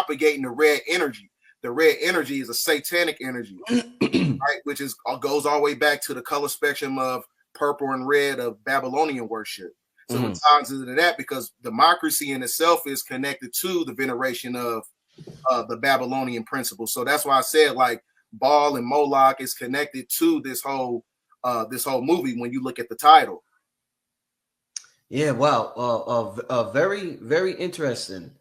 propagating the red energy. The red energy is a satanic energy, right? Which is goes all the way back to the color spectrum of purple and red of Babylonian worship. So it ties into that because democracy in itself is connected to the veneration of the Babylonian principle. So that's why I said like Baal and Moloch is connected to this whole movie when you look at the title. Yeah, wow. Very, very interesting.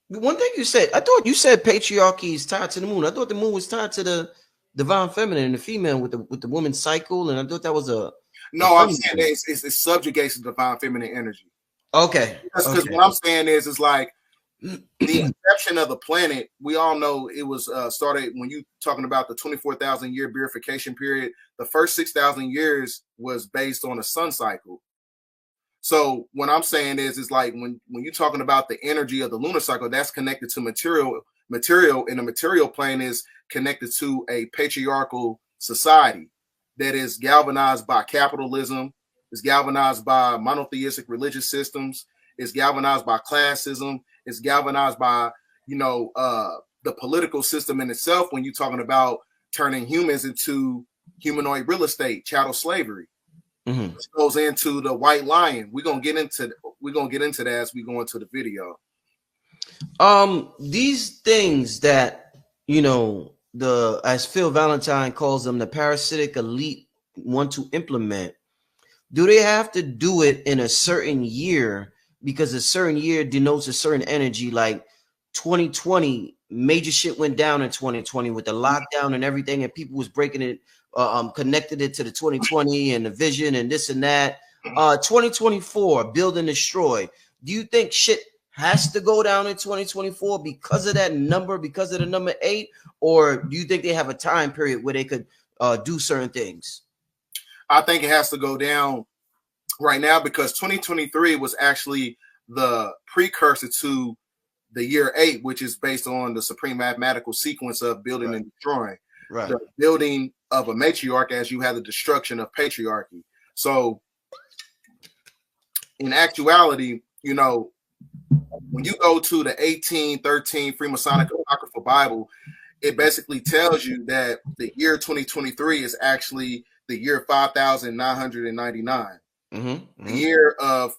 One thing you said, I thought you said patriarchy is tied to the moon. I thought the moon was tied to the divine feminine and the female with the woman's cycle, and I thought that was no. I'm saying that it's subjugates the divine feminine energy. Okay, because what I'm saying is like the inception of the planet. We all know it was started when you talking about the 24,000 year purification period. The first 6,000 years was based on a sun cycle. So what I'm saying is like when you're talking about the energy of the lunar cycle, that's connected to material in the material plane is connected to a patriarchal society that is galvanized by capitalism, is galvanized by monotheistic religious systems, is galvanized by classism, is galvanized by, the political system in itself when you're talking about turning humans into humanoid real estate, chattel slavery. Which goes into the white lion. We're gonna get into that as we go into the video. These things that as Phil Valentine calls them, the parasitic elite want to implement, do they have to do it in a certain year because a certain year denotes a certain energy? Like 2020, major shit went down in 2020 with the lockdown and everything, and people was breaking it. Connected it to the 2020 and the vision and this and that. 2024, build and destroy. Do you think shit has to go down in 2024 because of that number, because of the number 8? Or do you think they have a time period where they could do certain things? I think it has to go down right now because 2023 was actually the precursor to the year 8, which is based on the supreme mathematical sequence of building and destroying. Right. The building of a matriarch as you have the destruction of patriarchy. So in actuality, when you go to the 1813 Freemasonic Apocryphal Bible, it basically tells you that the year 2023 is actually the year 5,999. The year of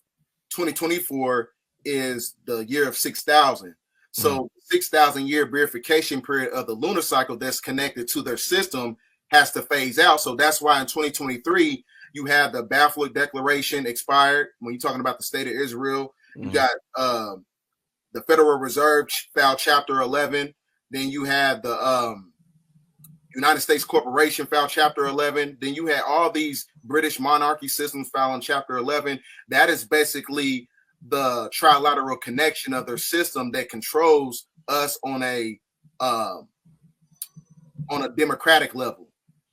2024 is the year of 6,000. So 6,000 year purification period of the lunar cycle that's connected to their system has to phase out. So that's why in 2023, you have the Balfour Declaration expired. When you're talking about the state of Israel, you got the Federal Reserve filed Chapter 11. Then you had the United States Corporation filed Chapter 11. Then you had all these British monarchy systems filing Chapter 11. That is basically the trilateral connection of their system that controls us on a democratic level.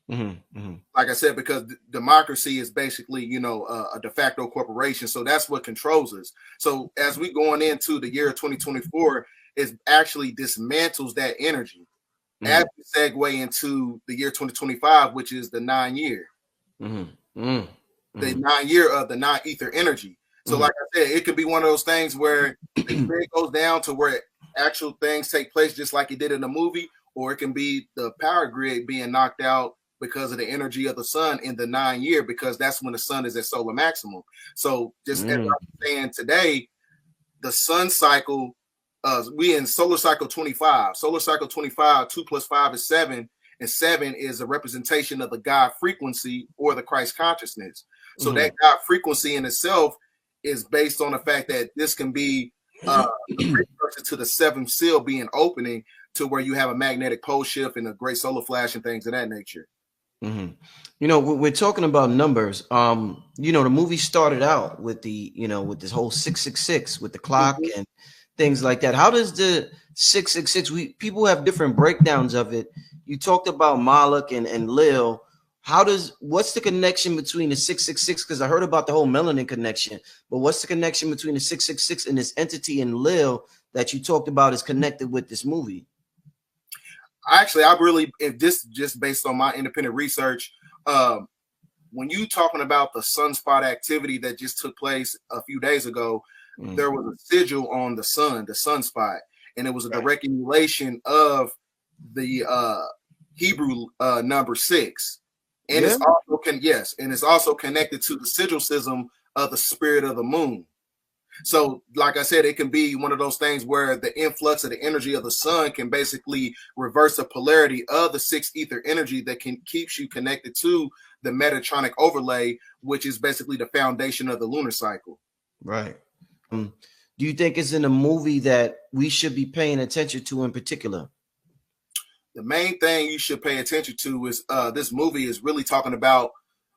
Like I said, because democracy is basically, a de facto corporation. So that's what controls us. So as we going into the year 2024, it actually dismantles that energy as we segue into the year 2025, which is the 9 year. The 9 year of the non-ether energy. So like I said, it could be one of those things where the grid goes down to where actual things take place just like it did in the movie, or it can be the power grid being knocked out because of the energy of the sun in the 9 year, because that's when the sun is at solar maximum. So just as I'm saying today, the sun cycle, we in solar cycle 25. Solar cycle 25, 2 + 5 is 7, and 7 is a representation of the God frequency or the Christ consciousness. So that God frequency in itself is based on the fact that this can be a precursor to the 7th seal being opening to where you have a magnetic pole shift and a great solar flash and things of that nature. We're talking about numbers. The movie started out with with this whole 666 with the clock and things like that. How does the 666? People have different breakdowns of it. You talked about Moloch and Lil. What's the connection between the 666? Because I heard about the whole melanin connection, but what's the connection between the 666 and this entity in Lil that you talked about is connected with this movie? Actually, if this just based on my independent research, when you talking about the sunspot activity that just took place a few days ago, there was a sigil on the sunspot, and it was a direct emulation of the Hebrew number 6. And it's also it's also connected to the sigil system of the spirit of the moon. So, like I said, it can be one of those things where the influx of the energy of the sun can basically reverse the polarity of the 6 ether energy that keeps you connected to the Metatronic overlay, which is basically the foundation of the lunar cycle. Right. Do you think it's in a movie that we should be paying attention to in particular? The main thing you should pay attention to is this movie is really talking about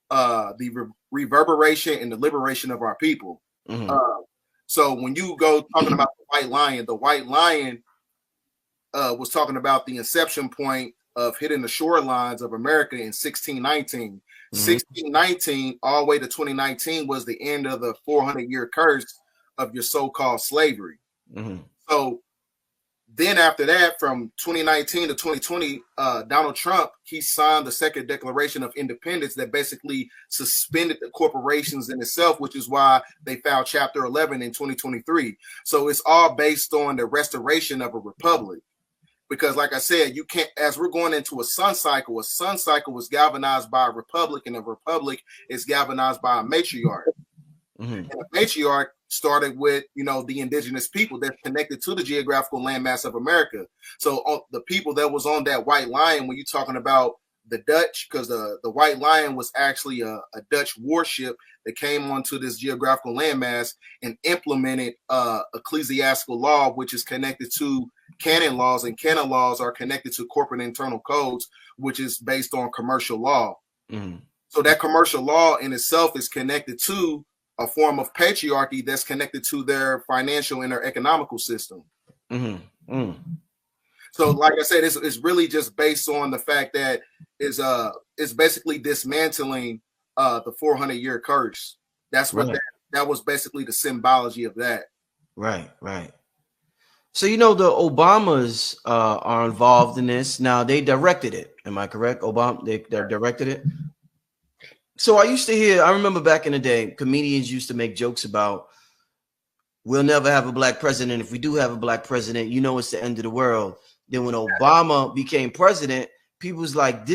the reverberation and the liberation of our people. So when you go talking about the White Lion was talking about the inception point of hitting the shorelines of America in 1619. 1619 all the way to 2019 was the end of the 400-year curse of your so-called slavery. So then after that, from 2019 to 2020, Donald Trump, he signed the Second Declaration of Independence that basically suspended the corporations in itself, which is why they filed Chapter 11 in 2023. So it's all based on the restoration of a republic. Because like I said, you can't, as we're going into a sun cycle was galvanized by a republic, and a republic is galvanized by a matriarch. And a matriarch started with, the indigenous people that's connected to the geographical landmass of America. So the people that was on that White Lion, when you're talking about the Dutch, because the White Lion was actually a Dutch warship that came onto this geographical landmass and implemented ecclesiastical law, which is connected to canon laws, and canon laws are connected to corporate internal codes, which is based on commercial law. So that commercial law in itself is connected to a form of patriarchy that's connected to their financial and their economical system. So like I said, it's really just based on the fact that it's basically dismantling the 400-year curse. That's what that was basically the symbology of that. Right. So, the Obamas are involved in this. Now, they directed it. Am I correct? They directed it. So I remember back in the day, comedians used to make jokes about, we'll never have a black president. If we do have a black president, it's the end of the world. Then when Obama became president, people was like,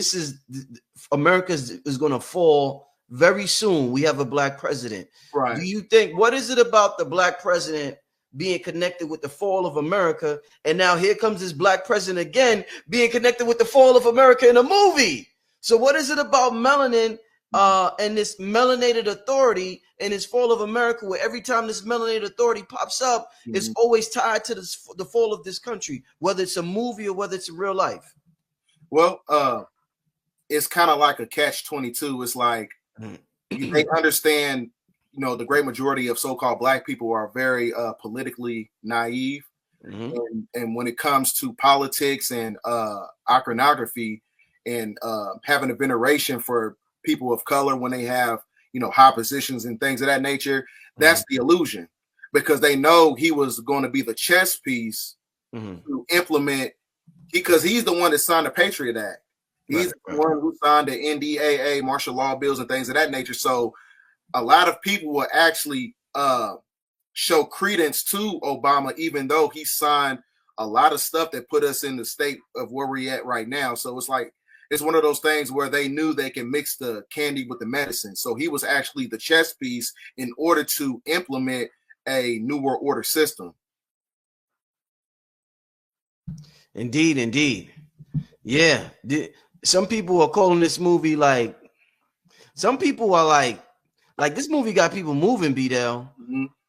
America is going to fall very soon. We have a black president. Right. Do you think, what is it about the black president being connected with the fall of America? And now here comes this black president again, being connected with the fall of America in a movie. So what is it about melanin and this melanated authority and this fall of America, where every time this melanated authority pops up, it's always tied to the fall of this country, whether it's a movie or whether it's in real life? Well, it's kind of like a catch-22. It's like they understand, the great majority of so-called black people are very politically naive. And when it comes to politics and iconography and having a veneration for people of color when they have, high positions and things of that nature, that's the illusion, because they know he was going to be the chess piece to implement, because he's the one that signed the Patriot Act. He's the one who signed the NDAA, martial law bills and things of that nature. So a lot of people will actually show credence to Obama, even though he signed a lot of stuff that put us in the state of where we're at right now. So it's like, it's one of those things where they knew they can mix the candy with the medicine. So he was actually the chess piece in order to implement a New World Order system. Indeed. Yeah. Some people are calling this movie some people are like this movie got people moving, BDELL.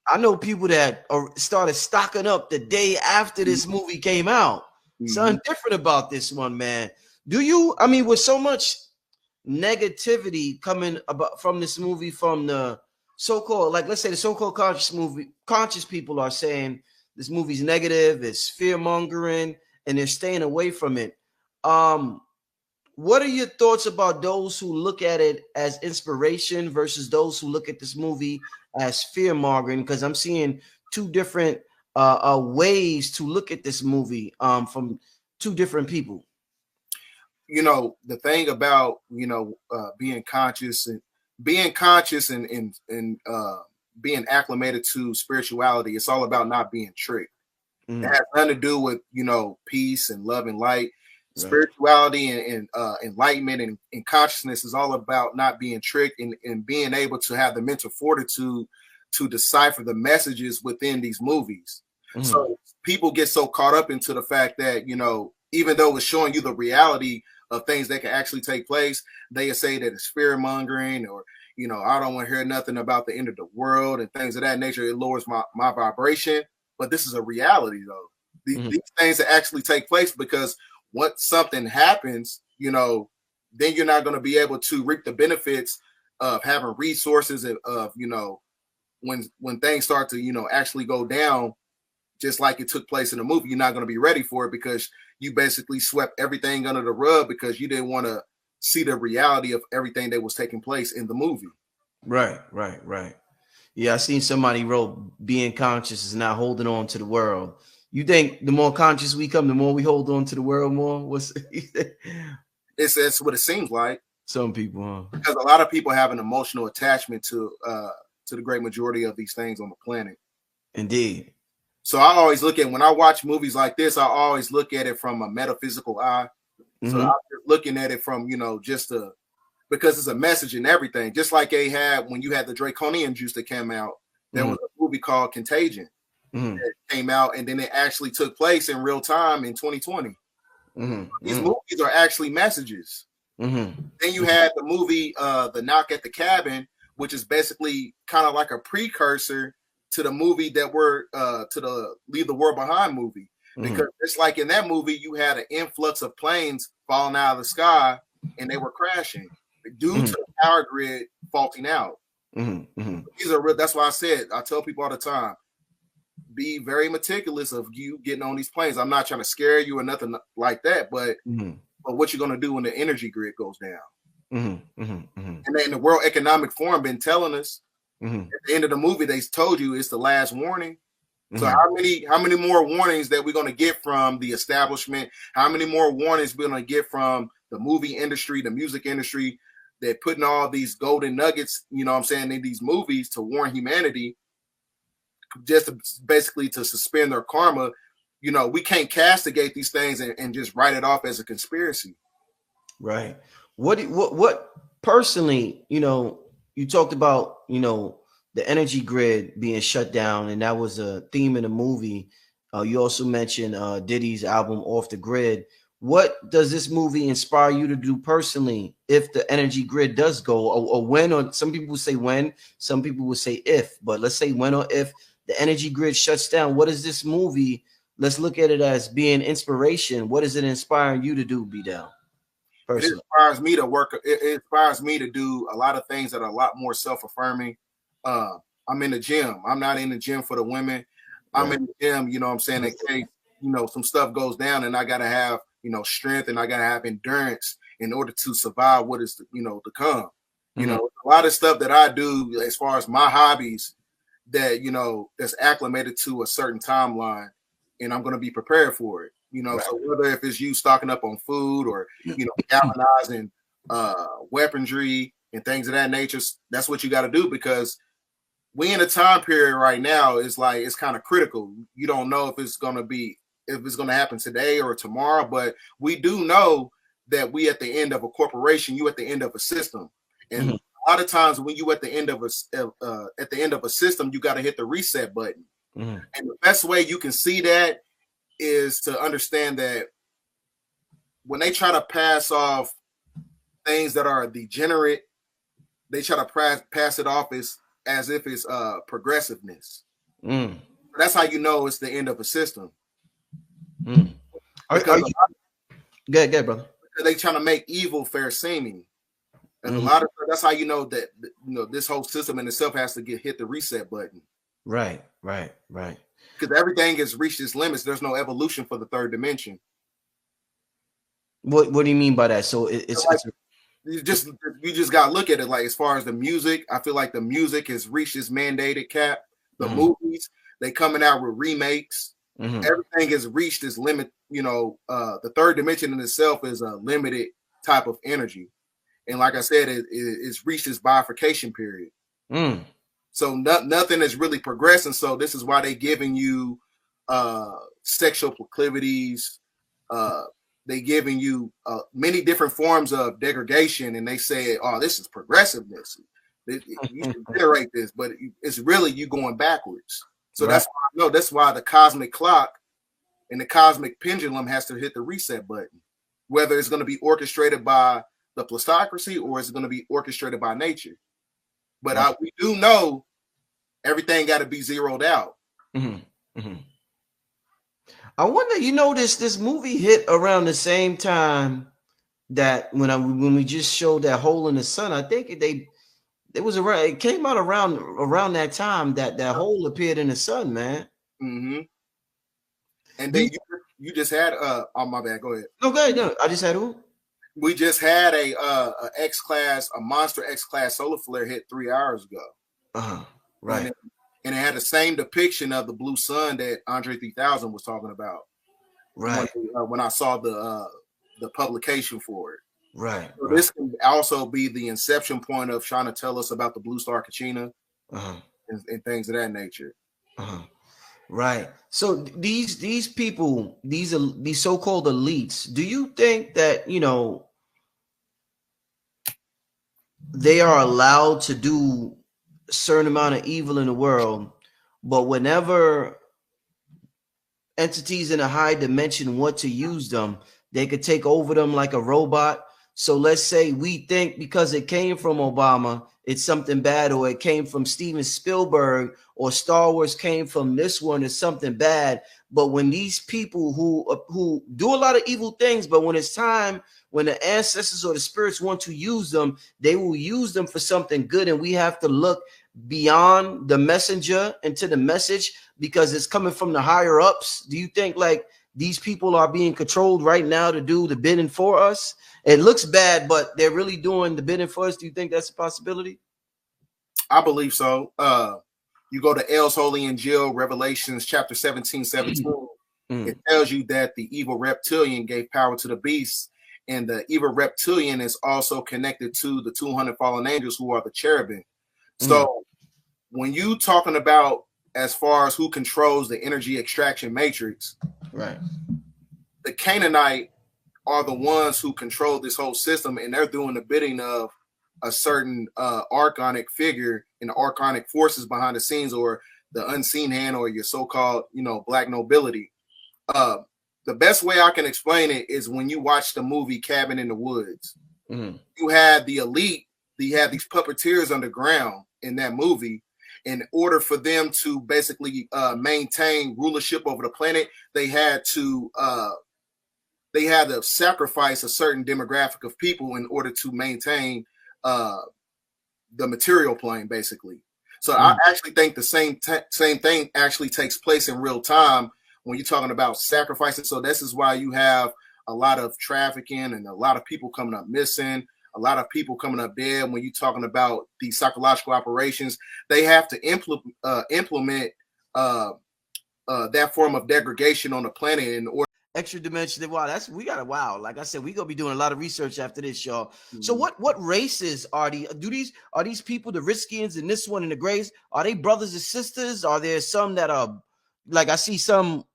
I know people that started stocking up the day after this movie came out. Something different about this one, man. With so much negativity coming about from this movie, from the so-called, let's say the so-called conscious people are saying this movie's negative, it's fear-mongering, and they're staying away from it. What are your thoughts about those who look at it as inspiration versus those who look at this movie as fear-mongering? Because I'm seeing two different ways to look at this movie from two different people. The thing about being conscious and being acclimated to spirituality, it's all about not being tricked. It has nothing to do with, you know, peace and love and light. Spirituality and enlightenment and consciousness is all about not being tricked and being able to have the mental fortitude to decipher the messages within these movies. So people get so caught up into the fact that, you know, even though it's showing you the reality of things that can actually take place, they say that it's fear mongering, or, you know, I don't want to hear nothing about the end of the world and things of that nature. It lowers my vibration. But this is a reality, though. These things that actually take place, because once something happens, you know, then you're not going to be able to reap the benefits of having resources of, you know, when things start to, you know, actually go down, just like it took place in the movie. You're not going to be ready for it because you basically swept everything under the rug because you didn't want to see the reality of everything that was taking place in the movie. Right. Yeah, I seen somebody wrote, being conscious is not holding on to the world. You think the more conscious we come, the more we hold on to the world more? It's what it seems like. Some people, huh? Because a lot of people have an emotional attachment to the great majority of these things on the planet. Indeed. So I always look at, when I watch movies like this, I always look at it from a metaphysical eye. So I'm just looking at it from, you know, because it's a message and everything. Just like they had when you had the draconian juice that came out, there was a movie called Contagion that came out, and then it actually took place in real time in 2020. These movies are actually messages. Then you had the movie The Knock at the Cabin, which is basically kind of like a precursor to the movie that we're to the Leave the World Behind movie. Because it's like in that movie, you had an influx of planes falling out of the sky and they were crashing due to the power grid faulting out. These are real. That's why I tell people all the time, be very meticulous of you getting on these planes. I'm not trying to scare you or nothing like that, but what you're going to do when the energy grid goes down. And then the World Economic Forum been telling us at the end of the movie, they told you it's the last warning. So how many more warnings that we're going to get from the establishment? How many more warnings we're going to get from the movie industry, the music industry, that putting all these golden nuggets, you know what I'm saying, in these movies to warn humanity, just basically to suspend their karma. You know, we can't castigate these things and just write it off as a conspiracy. Right. What personally, you know, you talked about, you know, the energy grid being shut down, and that was a theme in the movie. You also mentioned Diddy's album Off the Grid. What does this movie inspire you to do personally if the energy grid does go, or when? Or some people would say when, some people would say if, but let's say when or if the energy grid shuts down. What is this movie? Let's look at it as being inspiration. What is it inspiring you to do, BDELL? It inspires me to work. It inspires me to do a lot of things that are a lot more self-affirming. I'm in the gym. I'm not in the gym for the women. I'm in the gym, you know what I'm saying, in case, you know, some stuff goes down and I got to have, you know, strength, and I got to have endurance in order to survive what is, you know, to come. You know, a lot of stuff that I do as far as my hobbies that, you know, that's acclimated to a certain timeline, and I'm going to be prepared for it. You know, so whether if it's you stocking up on food or, you know, galvanizing weaponry and things of that nature, that's what you got to do, because we in a time period right now is like, it's kind of critical. You don't know if it's going to happen today or tomorrow, but we do know that we at the end of a corporation, you at the end of a system. And a lot of times when you at the end of a system, you got to hit the reset button. And the best way you can see that is to understand that when they try to pass off things that are degenerate, they try to pass it off as if it's progressiveness. That's how you know it's the end of a system. Good, brother. Because they trying to make evil fair seeming. And a lot of that's how you know that, you know, this whole system in itself has to hit the reset button. Right. Because everything has reached its limits. There's no evolution for the third dimension. What do you mean by that? So it's you just got to look at it like, as far as the music, I feel like the music has reached its mandated cap. The movies, they coming out with remakes. Everything has reached its limit. You know, the third dimension in itself is a limited type of energy. And like I said, it's reached its bifurcation period. So nothing is really progressing. So this is why they're giving you sexual proclivities. They giving you many different forms of degradation, and they say, "Oh, this is progressiveness. You should generate this," but it's really you going backwards. So that's why the cosmic clock and the cosmic pendulum has to hit the reset button, whether it's going to be orchestrated by the plutocracy or it's going to be orchestrated by nature. But we do know everything got to be zeroed out. I wonder, this movie hit around the same time that when we just showed that hole in the sun. I think it came out around that time that hole appeared in the sun, man. And then you just had oh my bad, go ahead. No, go ahead. No, I just had who? We just had a monster X-class solar flare hit 3 hours ago. Right. And it had the same depiction of the blue sun that Andre 3000 was talking about. Right. When I saw the publication for it. Right. So this can also be the inception point of trying to tell us about the blue star Kachina and things of that nature. Right. So these people, these so-called elites, do you think that, they are allowed to do a certain amount of evil in the world, but whenever entities in a high dimension want to use them, they could take over them like a robot? So let's say we think because it came from Obama, it's something bad, or it came from Steven Spielberg, or Star Wars came from this one, it's something bad. But when these people who do a lot of evil things, but when it's time, when the ancestors or the spirits want to use them, they will use them for something good. And we have to look beyond the messenger into the message because it's coming from the higher ups. Do you think like these people are being controlled right now to do the bidding for us? It looks bad, but they're really doing the bidding for us. Do you think that's a possibility? I believe so. You go to El's Holy and Jill, Revelations chapter 17. It tells you that the evil reptilian gave power to the beast, and the evil reptilian is also connected to the 200 fallen angels who are the cherubim. So when you talking about as far as who controls the energy extraction matrix, right? The Canaanite are the ones who control this whole system, and they're doing the bidding of a certain archonic figure and the archonic forces behind the scenes, or the unseen hand, or your so-called, black nobility. The best way I can explain it is when you watch the movie Cabin in the Woods. You had the elite, you had these puppeteers underground in that movie. In order for them to basically maintain rulership over the planet, they had to sacrifice a certain demographic of people in order to maintain the material plane, basically. So I actually think the same thing actually takes place in real time when you're talking about sacrificing. So this is why you have a lot of trafficking and a lot of people coming up missing, a lot of people coming up dead. When you're talking about these psychological operations, they have to implement that form of degradation on the planet in order. Extra dimension. Wow, like I said, we're gonna be doing a lot of research after this, y'all. So what races are these people, the Riskians and this one and the Grays, are they brothers and sisters? Are there some that are like, I see some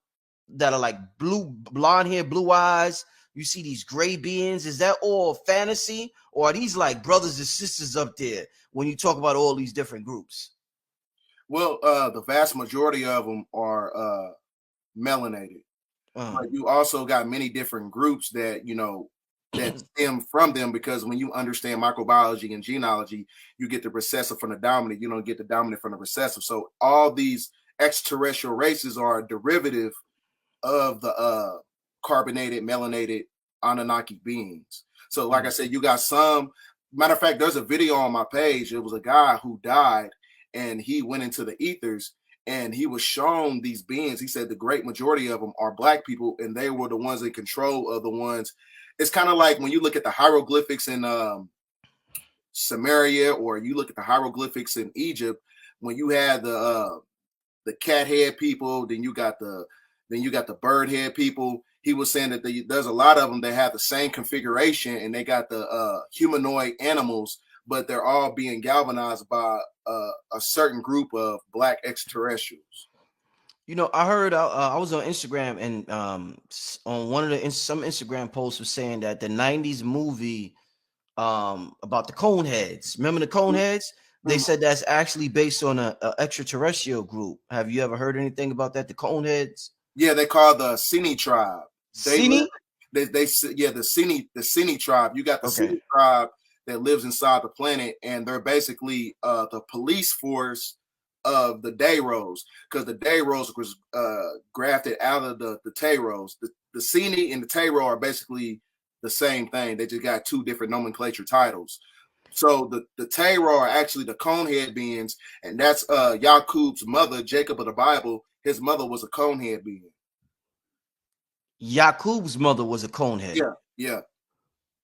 that are like blonde hair, blue eyes? You see these gray beings. Is that all fantasy, or are these like brothers and sisters up there when you talk about all these different groups? Well, the vast majority of them are melanated. But you also got many different groups that, that stem from them, because when you understand microbiology and genealogy, you get the recessive from the dominant. You don't get the dominant from the recessive. So all these extraterrestrial races are a derivative of the carbonated, melanated Anunnaki beings. So like I said, you got some. Matter of fact, there's a video on my page. It was a guy who died and he went into the ethers. And he was shown these beings. He said the great majority of them are black people, and they were the ones in control of the ones. It's kind of like when you look at the hieroglyphics in Samaria, or you look at the hieroglyphics in Egypt, when you had the cat head people, then you got the bird head people. He was saying that there's a lot of them that have the same configuration, and they got the humanoid animals, but they're all being galvanized by a certain group of black extraterrestrials. You know, I heard I was on Instagram, and on one of the some Instagram posts was saying that the '90s movie about the Coneheads. Remember the Coneheads? They said that's actually based on a extraterrestrial group. Have you ever heard anything about that? The Coneheads? Yeah, they call the Sini tribe. They Sini? yeah, the Sini tribe. You got the Okay. Sini tribe that lives inside the planet, and they're basically the police force of the Dayros, because the Dayros was grafted out of the Tayros. The Sini and the Tayro are basically the same thing. They just got two different nomenclature titles. So the Tayro are actually the conehead beings, and that's Yakub's mother, Jacob of the Bible. His mother was a conehead being. Yakub's mother was a conehead. Yeah, yeah.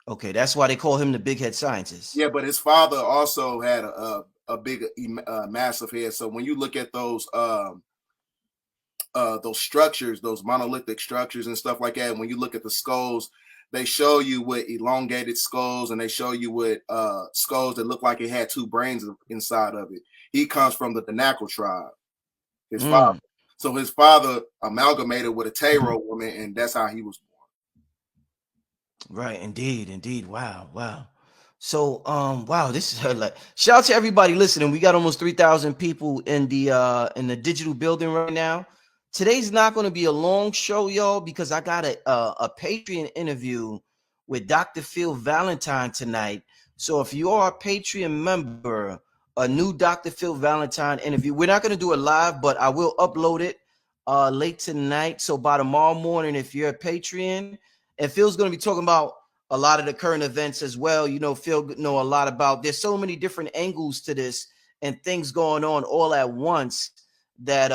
Okay, that's why they call him the big head scientist. Yeah, but his father also had a big, massive head. So when you look at those structures, those monolithic structures and stuff like that, when you look at the skulls, they show you with elongated skulls, and they show you with skulls that look like it had two brains inside of it. He comes from the Danakil tribe, his father. So his father amalgamated with a Tayro woman, and that's how he was born. Right, indeed. Wow. So wow, this is like, shout out to everybody listening. We got almost 3,000 people in the digital building right now. Today's not going to be a long show, y'all, because I got a Patreon interview with Dr. Phil Valentine tonight. So if you are a Patreon member, a new Dr. Phil Valentine interview. We're not going to do it live, but I will upload it late tonight. So by tomorrow morning, if you're a Patreon, and Phil's going to be talking about a lot of the current events as well. You know, Phil know a lot about, there's so many different angles to this and things going on all at once that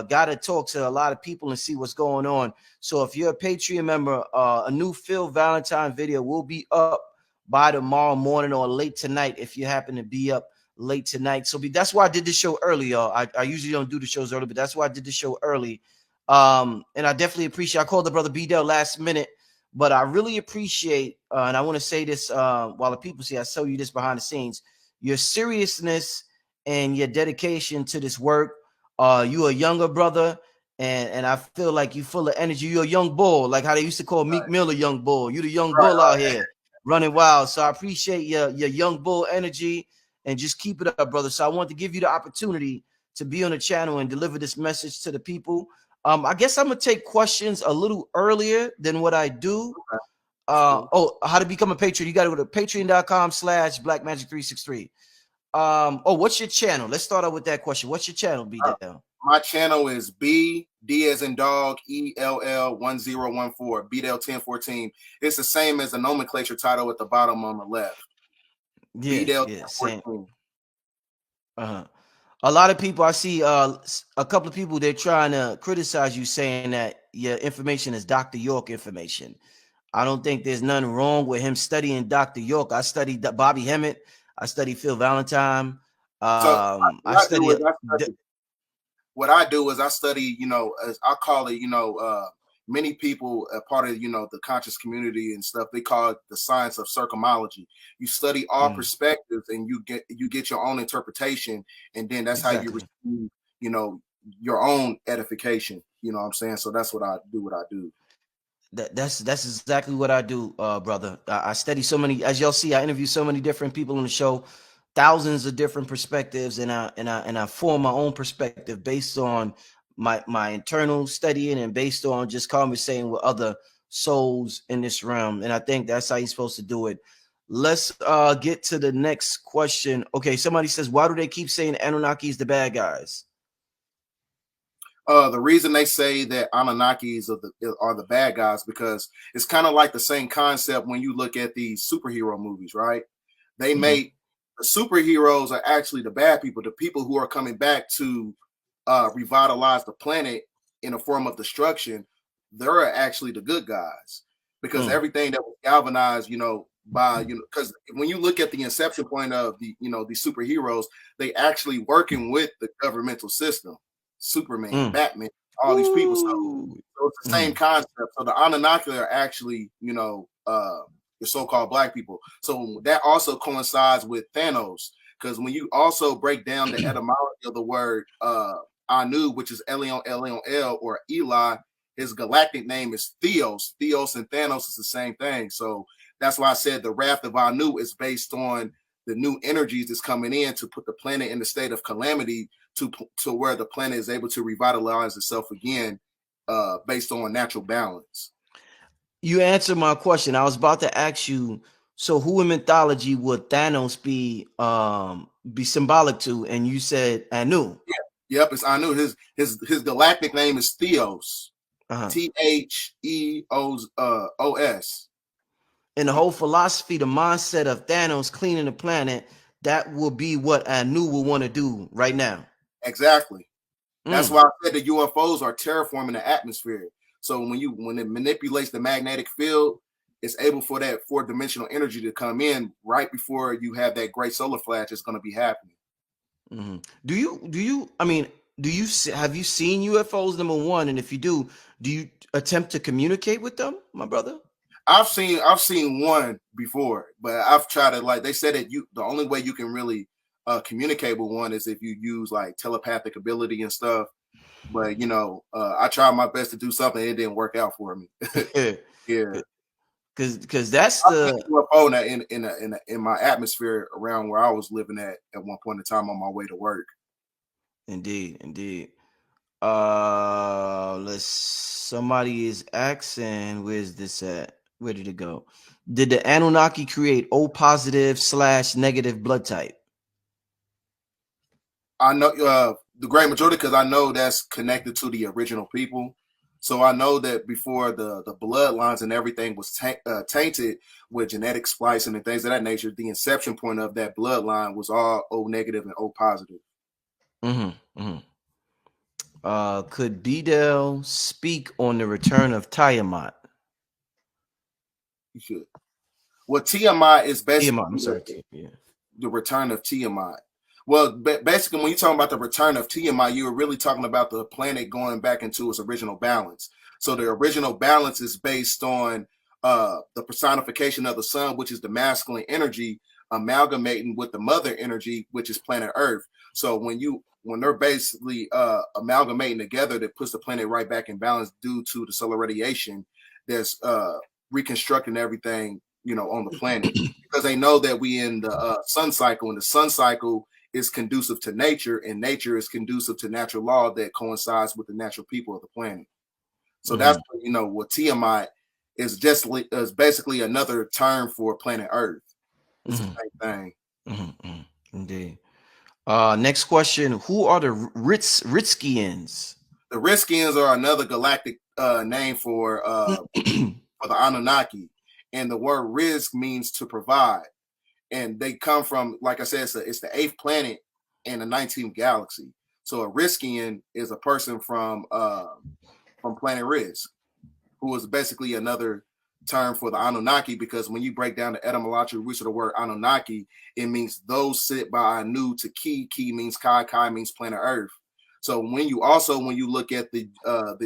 gotta talk to a lot of people and see what's going on. So if you're a Patreon member, a new Phil Valentine video will be up by tomorrow morning or late tonight if you happen to be up late tonight. So that's why I did this show early, y'all. I usually don't do the shows early, but that's why I did the show early. And I definitely appreciate, I called the brother BDELL last minute, but I really appreciate, and I want to say this while the people see, I show you this behind the scenes, your seriousness and your dedication to this work. You a younger brother, and I feel like you full of energy. You're a young bull, like how they used to call Meek Mill a young bull. You the young bull out here running wild. So I appreciate your young bull energy, and just keep it up, brother. So I want to give you the opportunity to be on the channel and deliver this message to the people. I guess I'm gonna take questions a little earlier than what I do. How to become a patron? You got to go to patreon.com/blackmagic363. What's your channel? Let's start out with that question. What's your channel, BDELL? My channel is B D as in dog ELL1014 BDELL1014. It's the same as the nomenclature title at the bottom on the left. Yeah, BDELL1014. A lot of people, I see a couple of people, they're trying to criticize you, saying that your information is Dr. York information. I don't think there's nothing wrong with him studying Dr. York. I studied Bobby Hemmett. I studied Phil Valentine. What I do is I study, as I call it, many people, a part of, the conscious community and stuff, they call it the science of circumology. You study all perspectives, and you get your own interpretation, and then that's how you receive, your own edification. You know what I'm saying? So that's what I do. That's exactly what I do, brother. I study so many, as y'all see, I interview so many different people on the show, thousands of different perspectives, and I form my own perspective based on my internal studying and based on just conversating with other souls in this realm. And I think that's how you're supposed to do it. Let's get to the next question. Okay, somebody says, why do they keep saying Anunnaki is the bad guys? The reason they say that Anunnakis are the bad guys, because it's kind of like the same concept when you look at these superhero movies, right? They make the superheroes are actually the bad people, the people who are coming back to revitalize the planet in a form of destruction. They're actually the good guys, because everything that was galvanized, because when you look at the inception point of the superheroes, they actually working with the governmental system. Superman, Batman, all these people. So it's the same concept. So the Anunnaki are actually, the so-called black people. So that also coincides with Thanos, because when you also break down the etymology of the word Anu, which is L or Eli, his galactic name is Theos. Theos and Thanos is the same thing. So that's why I said the wrath of Anu is based on the new energies that's coming in to put the planet in the state of calamity to where the planet is able to revitalize itself again, based on natural balance. You answered my question. I was about to ask you, so who in mythology would Thanos be symbolic to? And you said Anu. Yeah. Yep, it's Anu. His galactic name is Theos. Theos. And the whole philosophy, the mindset of Thanos cleaning the planet, that will be what Anu will want to do right now. Exactly. That's why I said the UFOs are terraforming the atmosphere. So when it manipulates the magnetic field, it's able for that 4-dimensional energy to come in right before you have that great solar flash that's going to be happening. Have you seen UFOs, number one? And if you do you attempt to communicate with them, my brother? I've seen one before, but I've tried to, like they said that the only way you can really communicate with one is if you use like telepathic ability and stuff. But I tried my best to do something, it didn't work out for me. Yeah, because that's the UFO in my atmosphere around where I was living at one point in time on my way to work. Indeed. Somebody is asking, where's this at? Where did it go? Did the Anunnaki create O positive / negative blood type? I know the great majority, because I know that's connected to the original people. So I know that before the bloodlines and everything was tainted with genetic splicing and things of that nature, the inception point of that bloodline was all O negative and O positive. Could BDELL speak on the return of Tiamat? You should. Well, Tiamat is basically the return of Tiamat. Well, basically, when you're talking about the return of Tiamat, you were really talking about the planet going back into its original balance. So the original balance is based on the personification of the sun, which is the masculine energy, amalgamating with the mother energy, which is planet Earth. So when they're basically amalgamating together, that puts the planet right back in balance due to the solar radiation that's reconstructing everything, on the planet, because they know that we in the sun cycle, and the sun cycle is conducive to nature, and nature is conducive to natural law that coincides with the natural people of the planet. So that's what Tiamat is basically another term for planet Earth. It's the same thing. Indeed. Next question: who are the Ritskians? The Ritskians are another galactic name for the Anunnaki, and the word Rizq means to provide. And they come from, like I said, it's the 8th planet in the 19th galaxy. So a Rizkian is a person from planet Rizq, who is basically another term for the Anunnaki, because when you break down the etymological roots of the word Anunnaki, it means those sit by Anu to Ki. Ki means Kai. Kai means planet Earth. So when you look at the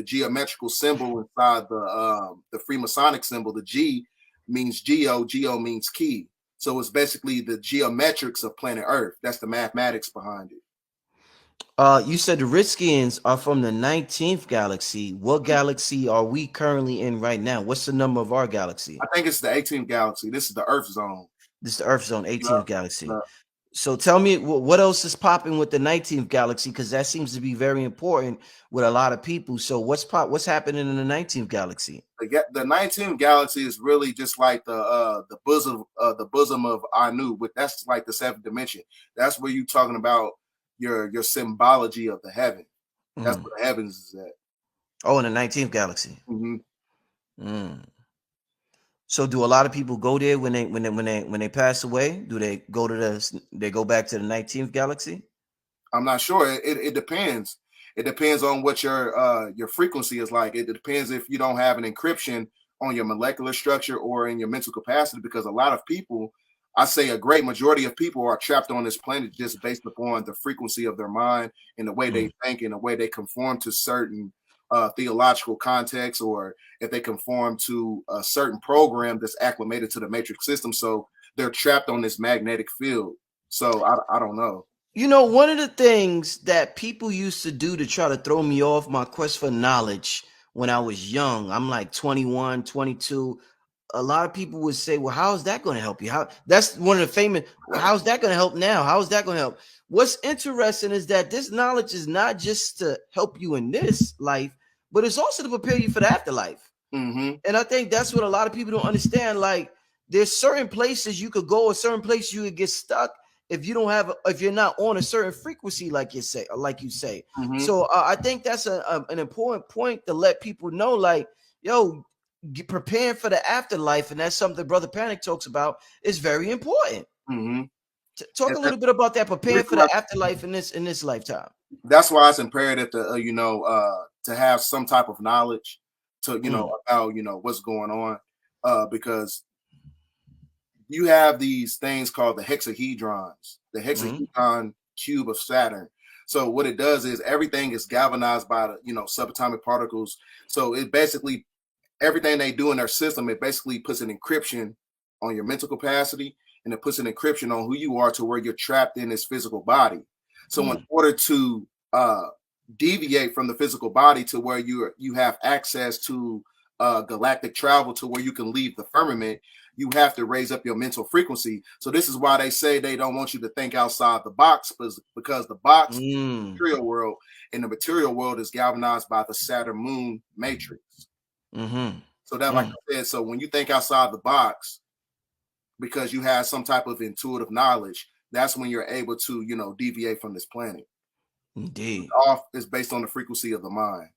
geometrical symbol inside the Freemasonic symbol, the G means Geo. Geo means Ki. So it's basically the geometrics of planet Earth. That's the mathematics behind it. You said the Ritskians are from the 19th galaxy. What galaxy are we currently in right now? What's the number of our galaxy? I think it's the 18th galaxy. This is the Earth zone. This is the Earth zone, 18th galaxy. So tell me, what else is popping with the 19th galaxy? Because that seems to be very important with a lot of people. So what's happening in the 19th galaxy? The 19th galaxy is really just like the bosom of Anu, but that's like the 7th dimension. That's where you're talking about your symbology of the heaven. That's where the heavens is at. Oh, in the 19th galaxy. So do a lot of people go there when they pass away? Do they go back to the 19th galaxy? I'm not sure. It depends. It depends on what your frequency is like. It depends if you don't have an encryption on your molecular structure or in your mental capacity, because a lot of people, I say a great majority of people, are trapped on this planet just based upon the frequency of their mind and the way they think and the way they conform to certain theological context, or if they conform to a certain program that's acclimated to the matrix system. So they're trapped on this magnetic field. So I don't know. You know, one of the things that people used to do to try to throw me off my quest for knowledge when I was young, I'm like 21, 22. A lot of people would say, well, how is that going to help you? That's one of the famous, well, how's that going to help now? How is that going to help? What's interesting is that this knowledge is not just to help you in this life, but it's also to prepare you for the afterlife. Mm-hmm. And I think that's what a lot of people don't understand. Like, there's certain places you could go, or certain places you could get stuck if you don't have, if you're not on a certain frequency, like you say. Mm-hmm. So I think that's an important point to let people know. Like, yo, preparing for the afterlife, and that's something Brother Panic talks about, is very important. Mm-hmm. Talk a little bit about that, preparing for the afterlife in this lifetime. That's why it's imperative to to have some type of knowledge to about what's going on, because you have these things called the hexahedrons, the hexahedron cube of Saturn. So what it does is everything is galvanized by the subatomic particles. So it basically, everything they do in their system, it basically puts an encryption on your mental capacity, and it puts an encryption on who you are to where you're trapped in this physical body. So in order to deviate from the physical body to where you have access to galactic travel, to where you can leave the firmament, you have to raise up your mental frequency. So this is why they say they don't want you to think outside the box, because the box is the material world, and the material world is galvanized by the Saturn moon matrix. So that, like I said, so when you think outside the box, because you have some type of intuitive knowledge, that's when you're able to, deviate from this planet. Indeed. Off is based on the frequency of the mind.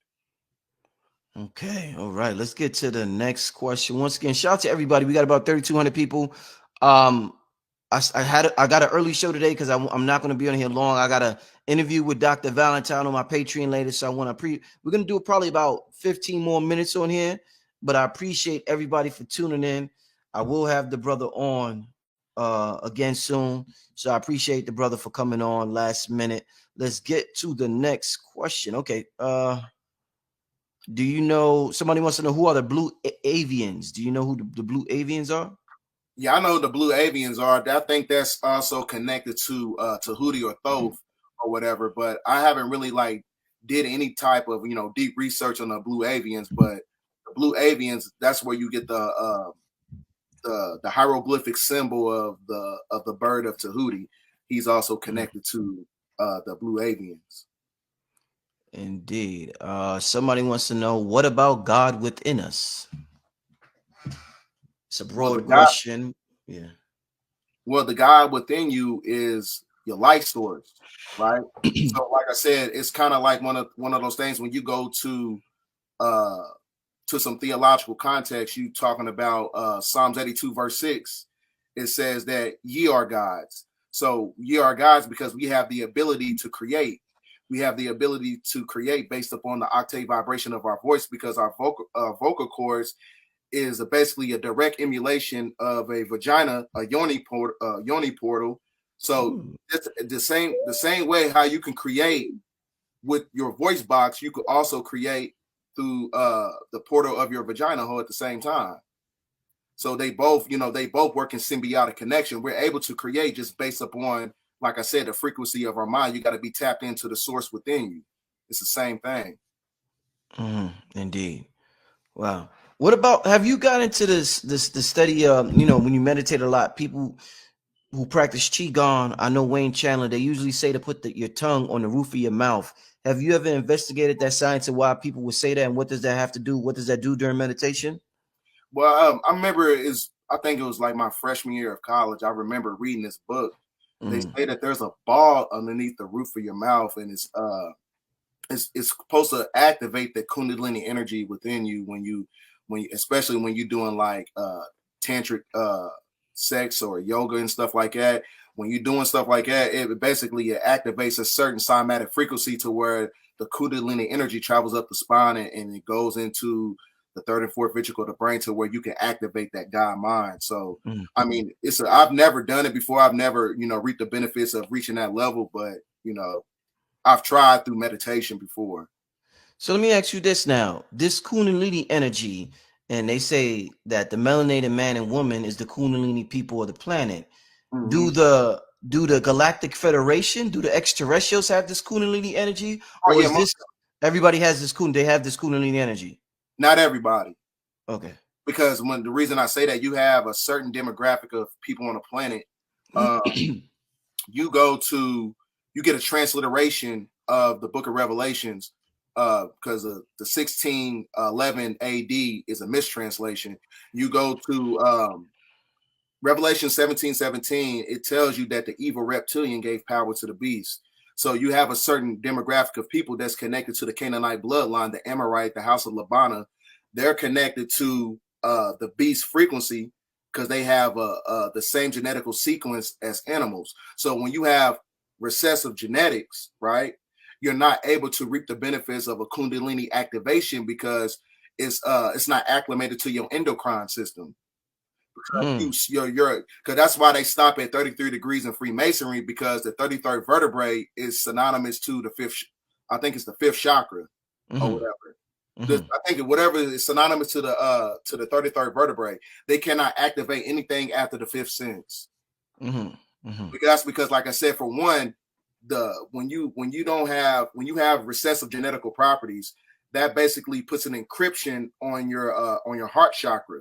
Okay. All right. Let's get to the next question. Once again, shout out to everybody. We got about 3,200 people. I got an early show today because I'm not going to be on here long. I got an interview with Dr. Valentine on my Patreon later, so I want to we're going to do probably about 15 more minutes on here. But I appreciate everybody for tuning in. I will have the brother on again soon, so I appreciate the brother for coming on last minute. Let's get to the next question. Okay. Do you know, somebody wants to know, who are the blue avians? Do you know who the blue avians are? Yeah, I know the blue avians are. I think that's also connected to Hootie or Thoth or whatever, but I haven't really did any type of deep research on the blue avians. But the blue avians, that's where you get the hieroglyphic symbol of the bird of Tahuti. He's also connected to the blue avians. Indeed. Somebody wants to know, what about God within us? It's a broad question. Yeah. Well, the God within you is your life source, right? So, like I said, it's kind of like one of those things when you go to some theological context. You talking about Psalms 82 verse 6. It says that ye are gods. So ye are gods because we have the ability to create. We have the ability to create based upon the octave vibration of our voice, because our vocal cords is basically a direct emulation of a vagina, a yoni portal. So it's the same way how you can create with your voice box, you could also create through the portal of your vagina hole at the same time. So they both work in symbiotic connection. We're able to create just based upon, like I said, the frequency of our mind. You got to be tapped into the source within you. It's the same thing. Indeed. Wow. What about, have you got into the study of, when you meditate a lot, people who practice Qigong, I know Wayne Chandler, they usually say to put your tongue on the roof of your mouth. Have you ever investigated that science and why people would say that, and what does that have to do? What does that do during meditation? Well, I remember I think it was like my freshman year of college. I remember reading this book. They say that there's a ball underneath the roof of your mouth, and it's supposed to activate the Kundalini energy within you especially when you're doing tantric sex or yoga and stuff like that. When you're doing stuff like that, it activates a certain cymatic frequency to where the Kundalini energy travels up the spine and it goes into the third and fourth ventricle of the brain to where you can activate that God mind. So, I mean, I've never done it before. I've never, reaped the benefits of reaching that level, but, I've tried through meditation before. So let me ask you this now. This Kundalini energy, and they say that the melanated man and woman is the Kundalini people of the planet. Do the do the Galactic Federation, do the extraterrestrials have this Kundalini energy, Oh, or yeah, is this everybody has this they have this Kundalini energy? not everybody. Okay. Because the reason I say that, you have a certain demographic of people on the planet. You get a transliteration of the Book of Revelations, because the 1611 AD is a mistranslation. You go to Revelation 17:17, it tells you that the evil reptilian gave power to the beast. So you have a certain demographic of people that's connected to the Canaanite bloodline, the Amorite, the house of Labana. They're connected to the beast frequency because they have the same genetical sequence as animals. So when you have recessive genetics, right, you're not able to reap the benefits of a Kundalini activation because it's not acclimated to your endocrine system. Because that's why they stop at 33 degrees in Freemasonry, because the 33rd vertebrae is synonymous to the fifth. I think it's the fifth chakra or whatever. I think whatever is synonymous to the 33rd vertebrae, they cannot activate anything after the fifth sense. Because, like I said, for one, when you have recessive genetical properties, that basically puts an encryption on your heart chakra.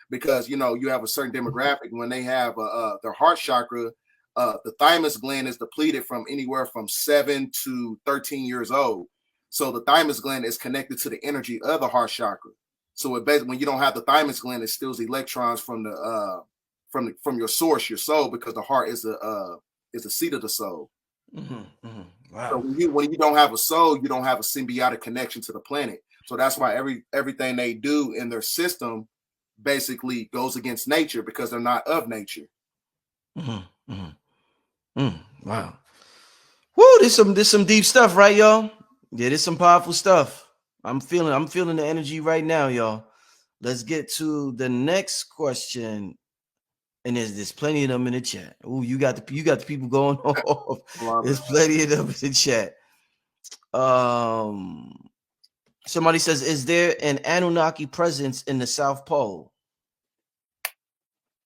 Because you have a certain demographic when they have their heart chakra, the thymus gland is depleted from anywhere from 7 to 13 years old. So the thymus gland is connected to the energy of the heart chakra. So it basically, when you don't have the thymus gland, it steals electrons from from your source, your soul, because the heart is the seat of the soul. Wow. So when you don't have a soul, you don't have a symbiotic connection to the planet. So that's why everything they do in their system basically goes against nature, because they're not of nature. Wow. Woo, there's some deep stuff, right, y'all? Yeah, there's some powerful stuff. I'm feeling the energy right now, y'all. Let's get to the next question. And there's plenty of them in the chat. Oh, you got the people going off. There's plenty of them in the chat. Somebody says, is there an Anunnaki presence in the South Pole?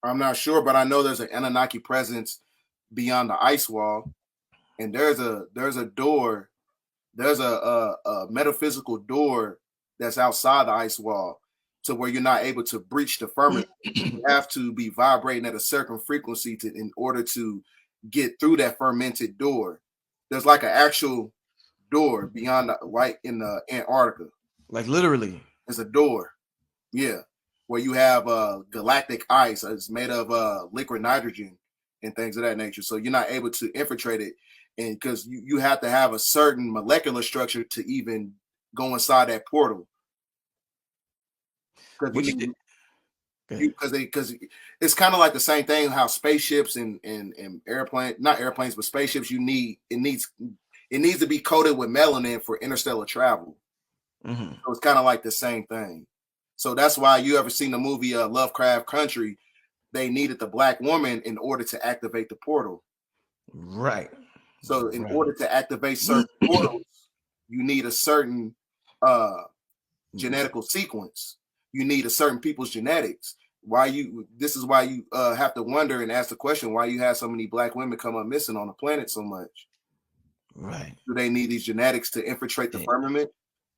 I'm not sure, but I know there's an Anunnaki presence beyond the ice wall, and there's a door, there's a metaphysical door that's outside the ice wall, to where you're not able to breach the firmament. You have to be vibrating at a certain frequency in order to get through that fermented door. There's like an actual door beyond right in the Antarctica. Like literally, there's a door, yeah, where you have galactic ice. It's made of liquid nitrogen and things of that nature. So you're not able to infiltrate it, and because you have to have a certain molecular structure to even go inside that portal. Because it's kind of like the same thing how spaceships and not airplanes, but spaceships, it needs to be coated with melanin for interstellar travel. So it's kind of like the same thing. So that's why you ever seen the movie Lovecraft Country, they needed the black woman in order to activate the portal. Right. So in order to activate certain portals, you need a certain genetical sequence. You need a certain people's genetics. This is why you have to wonder and ask the question, why you have so many black women come up missing on the planet so much. Right. Do they need these genetics to infiltrate the firmament?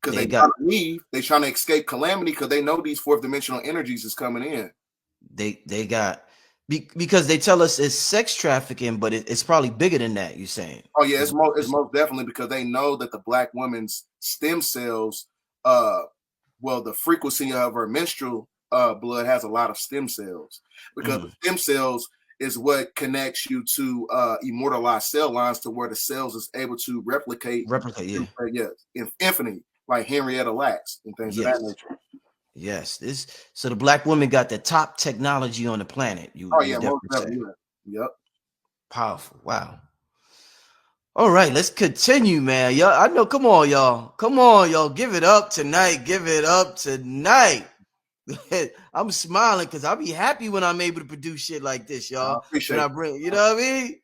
Because they trying to leave, they trying to escape calamity, because they know these fourth dimensional energies is coming in. They got, because they tell us it's sex trafficking, but it's probably bigger than that. You're saying? Oh yeah, it's most definitely, because they know that the black woman's stem cells, the frequency of her menstrual blood has a lot of stem cells, because the stem cells is what connects you to immortalized cell lines, to where the cells is able to replicate, infinity, like Henrietta Lacks and things of that nature. Yes, so the black woman got the top technology on the planet. Most definitely. Yep. Powerful. Wow. All right, let's continue, man. Y'all, I know. Come on, y'all. Give it up tonight. I'm smiling because I'll be happy when I'm able to produce shit like this, y'all. When I bring, you know what I mean?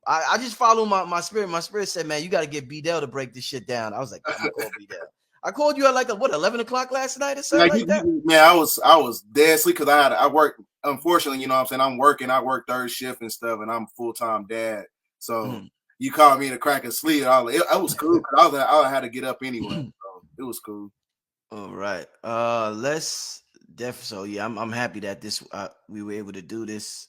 I just follow my spirit. My spirit said, man, you got to get BDELL to break this shit down. I was like, I'm gonna call BDELL. I called you at 11 o'clock last night or something like that? Man, I was dead asleep because I worked unfortunately, you know what I'm saying, I'm working, I work third shift and stuff, and I'm full-time dad. So you called me to crack a sleep. It was cool because I had to get up anyway. So it was cool. All right. So yeah, I'm happy that this we were able to do this.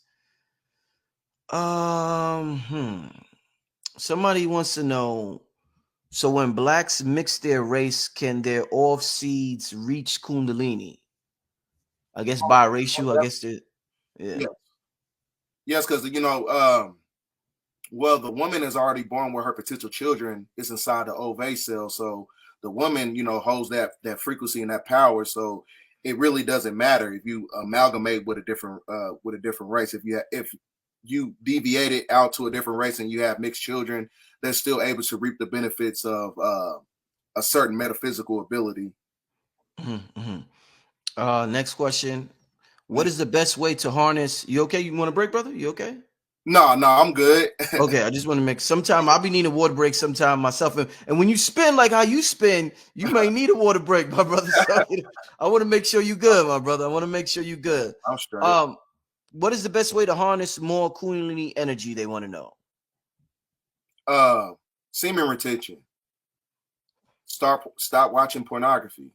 Somebody wants to know, so when blacks mix their race, can their off seeds reach Kundalini? I guess biracial, I guess yeah. Yes, because you know, well, the woman is already born with her potential children. It's inside the ovate cell, so the woman, you know, holds that frequency and that power. So it really doesn't matter if you amalgamate with a different race. If you deviate it out to a different race and you have mixed children, they're still able to reap the benefits of a certain metaphysical ability. Next question. What is the best way to harness? You okay? You want a break, brother? You okay? No, I'm good. Okay, I just want to make sometime I'll be needing a water break sometime myself. And when you spin like how you spin, you may need a water break, my brother. So, I want to make sure you good, my brother. I want to make sure you good. I'm straight. What is the best way to harness more Kundalini energy? They want to know. Semen retention. Stop watching pornography.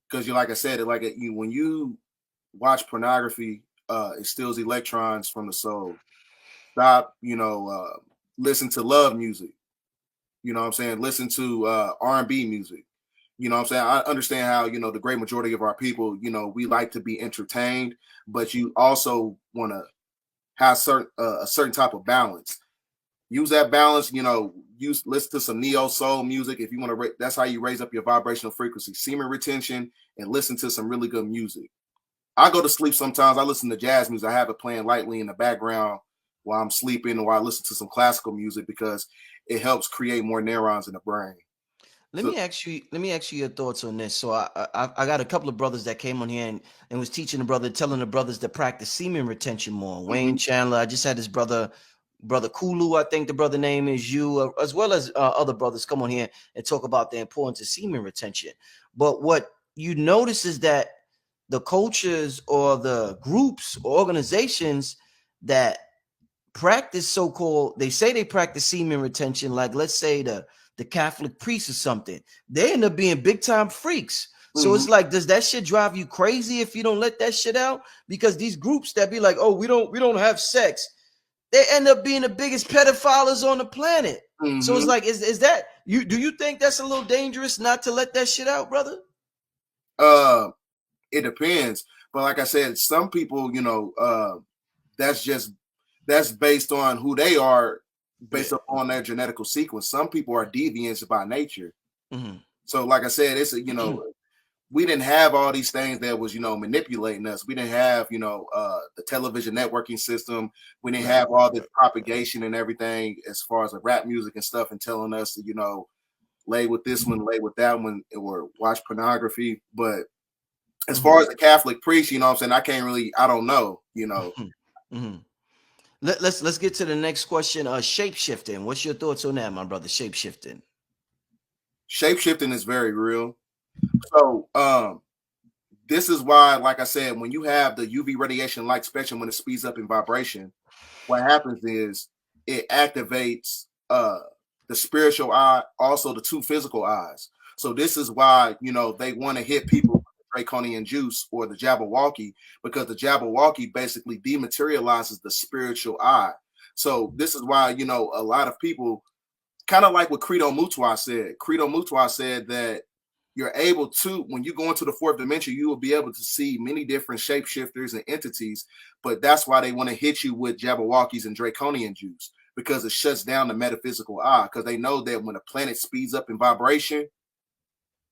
Because you, like I said, when you watch pornography, it steals electrons from the soul. Stop, listen to love music. You know what I'm saying? Listen to R&B music. You know what I'm saying? I understand how, the great majority of our people, we like to be entertained, but you also want to have a certain type of balance. Use that balance, listen to some neo soul music. If you want to, that's how you raise up your vibrational frequency, semen retention, and listen to some really good music. I go to sleep sometimes. I listen to jazz music. I have it playing lightly in the background while I'm sleeping, or I listen to some classical music because it helps create more neurons in the brain. Let me ask you your thoughts on this. So I got a couple of brothers that came on here and was teaching telling the brothers to practice semen retention more. Wayne Chandler. I just had his brother Kulu, I think the brother name is you, as well as other brothers come on here and talk about the importance of semen retention. But what you notice is that the cultures or the groups or organizations that practice so-called, they say they practice semen retention, like let's say the Catholic priest or something, they end up being big time freaks. So it's like, does that shit drive you crazy if you don't let that shit out? Because these groups that be like, oh, we don't have sex, they end up being the biggest pedophiles on the planet. So it's like, is that you? Do you think that's a little dangerous not to let that shit out, brother? It depends. But like I said, some people, that's based on who they are, based upon their genetical sequence. Some people are deviants by nature. So like I said, it's we didn't have all these things that was, manipulating us. We didn't have, the television networking system. We didn't have all this propagation and everything as far as the rap music and stuff and telling us to, lay with this one, lay with that one, or watch pornography. But as far as the Catholic priest, I'm saying, I don't know, Let's get to the next question. Shape-shifting. What's your thoughts on that, my brother? Shape-shifting. Shape-shifting is very real. So this is why, like I said, when you have the UV radiation light spectrum, when it speeds up in vibration, what happens is it activates the spiritual eye, also the two physical eyes. So this is why, they want to hit people with the draconian juice or the Jabberwocky, because the Jabberwocky basically dematerializes the spiritual eye. So this is why, a lot of people, kind of like what Credo Mutwa said. Credo Mutwa said that you're able to, when you go into the fourth dimension, you will be able to see many different shapeshifters and entities, but that's why they want to hit you with Jabberwockies and draconian juice, because it shuts down the metaphysical eye, because they know that when a planet speeds up in vibration,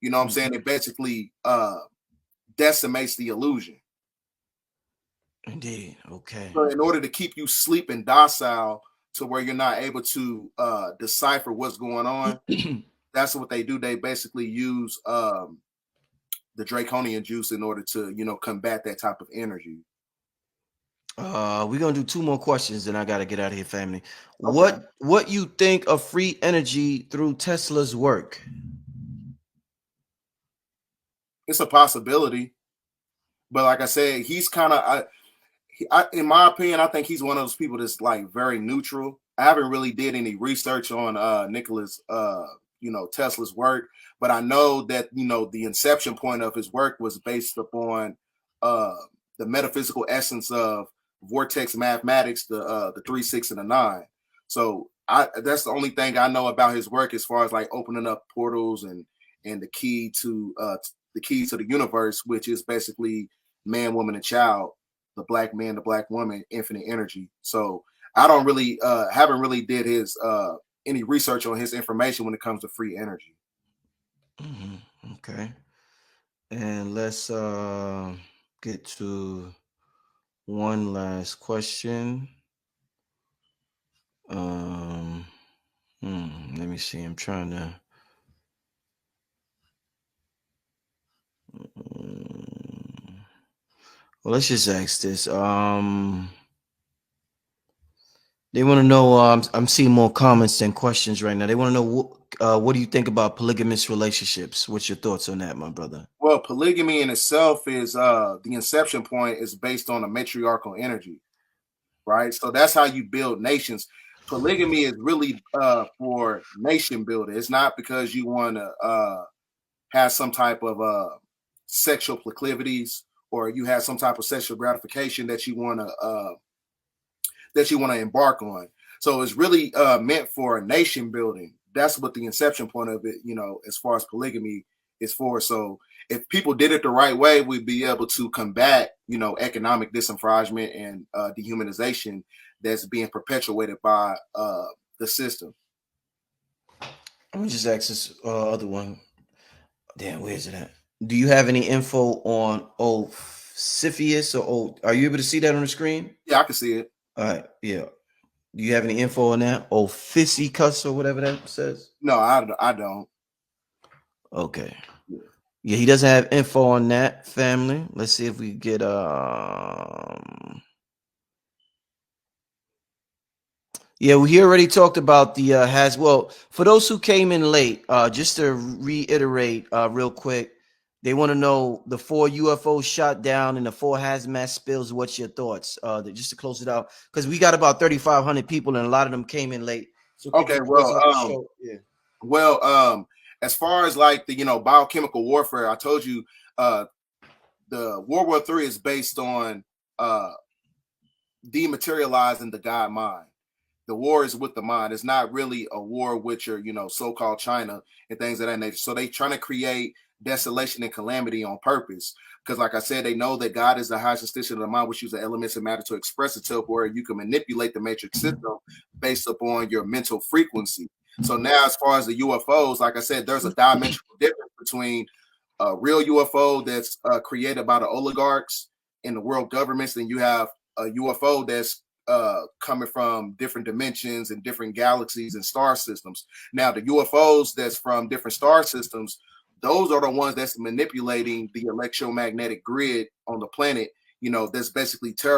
what I'm saying, it basically decimates the illusion. Indeed. Okay. So in order to keep you sleep and docile to where you're not able to decipher what's going on, that's what they do. They basically use the draconian juice in order to, combat that type of energy. We're gonna do two more questions, then I gotta get out of here, family. Okay. What you think of free energy through Tesla's work? It's a possibility, but like I said, he's kind of in my opinion, I think he's one of those people that's like very neutral. I haven't really did any research on Nicholas Tesla's work, but I know that the inception point of his work was based upon the metaphysical essence of vortex mathematics, the 3, 6, and the 9. So that's the only thing I know about his work as far as like opening up portals and the key to the universe, which is basically man, woman, and child, the black man, the black woman, infinite energy. So I don't really haven't really did his any research on his information when it comes to free energy. Okay, and let's get to one last question. Let me see. I'm trying to. Well, let's just ask this. They want to know. I'm seeing more comments than questions right now. They want to know what do you think about polygamous relationships? What's your thoughts on that, my brother? Well, polygamy in itself is the inception point is based on a matriarchal energy, right? So that's how you build nations. Polygamy is really for nation building. It's not because you want to have some type of sexual proclivities or you have some type of sexual gratification that you want to embark on. So it's really meant for nation building. That's what the inception point of it, as far as polygamy is for. So if people did it the right way, we'd be able to combat, economic disenfranchisement and dehumanization that's being perpetuated by the system. Let me just ask this other one. Damn, where's it at? Do you have any info on Ophiuchus or are you able to see that on the screen? Yeah, I can see it. All right, yeah. Do you have any info on that? Ophiuchus or whatever that says? No, I don't. Okay. Yeah, he doesn't have info on that family. Let's see if we get yeah, we already talked about the for those who came in late, just to reiterate real quick, they want to know the 4 UFOs shot down and the 4 hazmat spills. What's your thoughts? Just to close it out, because we got about 3,500 people and a lot of them came in late. So okay, well, as far as like the biochemical warfare, I told you the World War III is based on dematerializing the God mind. The war is with the mind. It's not really a war with your, so-called China and things of that nature. So they trying to create desolation and calamity on purpose. Because like I said, they know that God is the highest extension of the mind, which uses elements of matter to express itself, where you can manipulate the matrix system based upon your mental frequency. So now as far as the UFOs, like I said, there's a dimensional difference between a real UFO that's created by the oligarchs and the world governments. Then you have a UFO that's coming from different dimensions and different galaxies and star systems. Now, the UFOs that's from different star systems, those are the ones that's manipulating the electromagnetic grid on the planet, that's basically